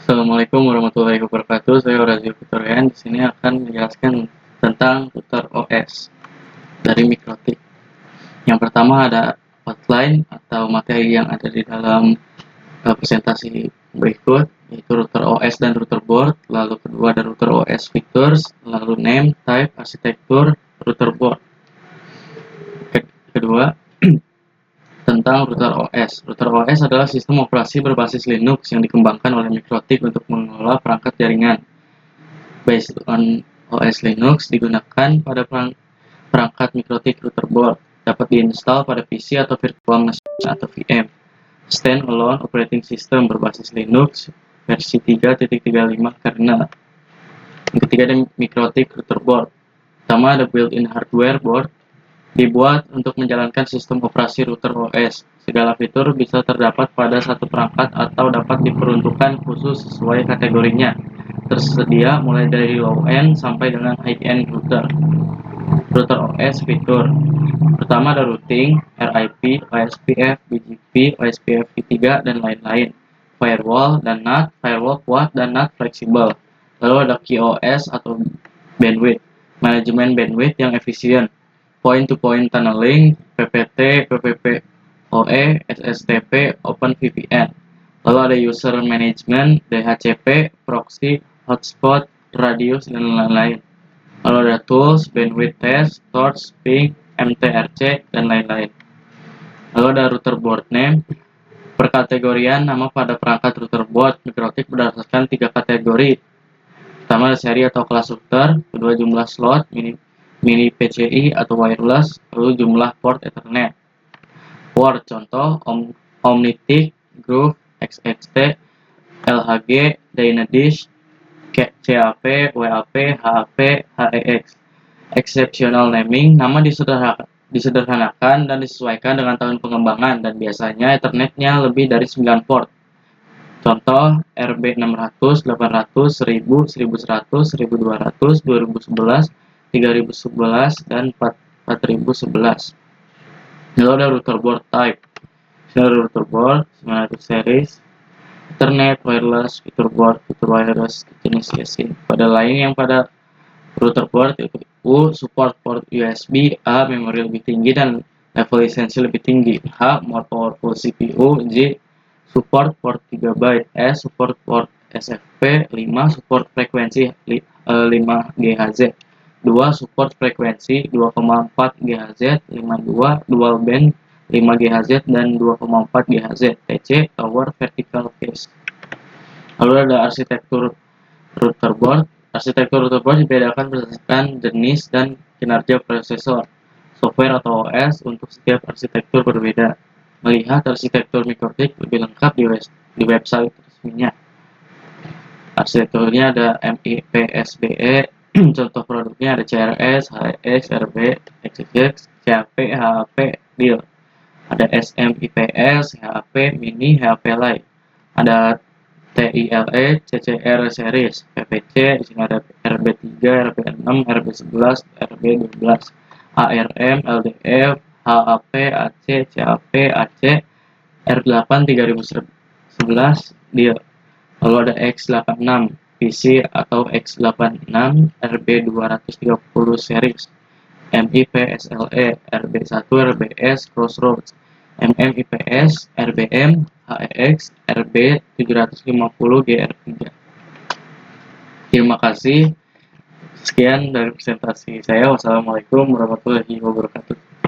Assalamualaikum warahmatullahi wabarakatuh. Saya Orazio Fitorian. Di sini akan menjelaskan tentang router OS dari Mikrotik. Yang pertama ada outline atau materi yang ada di dalam presentasi berikut, yaitu router OS dan router board. Lalu kedua ada router OS features, lalu name, type, arsitektur, router board. Kedua, tentang router OS. Router OS adalah sistem operasi berbasis Linux yang dikembangkan oleh Mikrotik untuk mengelola perangkat jaringan. Based on OS Linux digunakan pada perangkat Mikrotik router board. Dapat diinstal pada PC atau virtual machine atau VM. Standalone operating system berbasis Linux versi 3.35 kernel. Yang ketiga ada Mikrotik router board. Pertama ada built-in hardware board. Dibuat untuk menjalankan sistem operasi router OS. Segala fitur bisa terdapat pada satu perangkat atau dapat diperuntukkan khusus sesuai kategorinya. Tersedia mulai dari low-end sampai dengan high-end router. Router OS fitur. Pertama ada routing, RIP, OSPF, BGP, OSPF v3, dan lain-lain. Firewall dan NAT, firewall kuat dan NAT fleksibel. Lalu ada QoS atau bandwidth, manajemen bandwidth yang efisien. Point-to-point tunneling, PPT, PPPoE, SSTP, OpenVPN. Lalu ada user management, DHCP, proxy, hotspot, radius, dan lain-lain. Lalu ada tools, bandwidth test, torch, ping, MTRC, dan lain-lain. Lalu ada router board name, perkategorian nama pada perangkat router board Mikrotik berdasarkan 3 kategori. Pertama ada seri atau kelas router, kedua jumlah slot, mini PCI atau wireless, lalu jumlah port Ethernet. Port contoh Omnitic, Groove, XXT, LHG, Dynadish, CAP, WAP, HAP, HEX. Exceptional naming, nama disederhanakan dan disesuaikan dengan tahun pengembangan dan biasanya Ethernetnya lebih dari 9 port. Contoh RB600, 800, 1000, 1100, 1200, 2011, 3011, dan 4011. Lalu ada router board type. Router board, 900 series, Ethernet, wireless, fitur board, fitur wireless, jenis casing. Pada lain yang pada router board yaitu support port USB, A memori lebih tinggi dan level lisensi lebih tinggi, H more powerful CPU, J support port GB, S support port SFP, 5 support frekuensi 5 GHz, 2 support frekuensi 2,4 GHz, 52 dual band 5 GHz dan 2,4 GHz, TC tower vertical case. Lalu ada arsitektur router board. Arsitektur router board dibedakan berdasarkan jenis dan kinerja prosesor, software atau OS untuk setiap arsitektur berbeda. Melihat arsitektur Mikrotik lebih lengkap di website resminya. Arsitekturnya ada MIPSBE, contoh produknya ada CRS, HEX, RB, XXX, CAP, HAP, DIL. Ada SMIPS, HAP Mini, HAP Lite. Ada TILE, CCR series, PPC, di sini ada RB3, RB6, RB11, RB12, ARM, LDF, HAP, AC, CAP, AC, R8 3011, DIL. Lalu ada X86 PC atau X86 RB230 series, MIPSLE, RB1, RBS, Crossroads, MMIPS, RBM, HEX, RB750, GR3. Terima kasih. Sekian dari presentasi saya. Wassalamualaikum warahmatullahi wabarakatuh.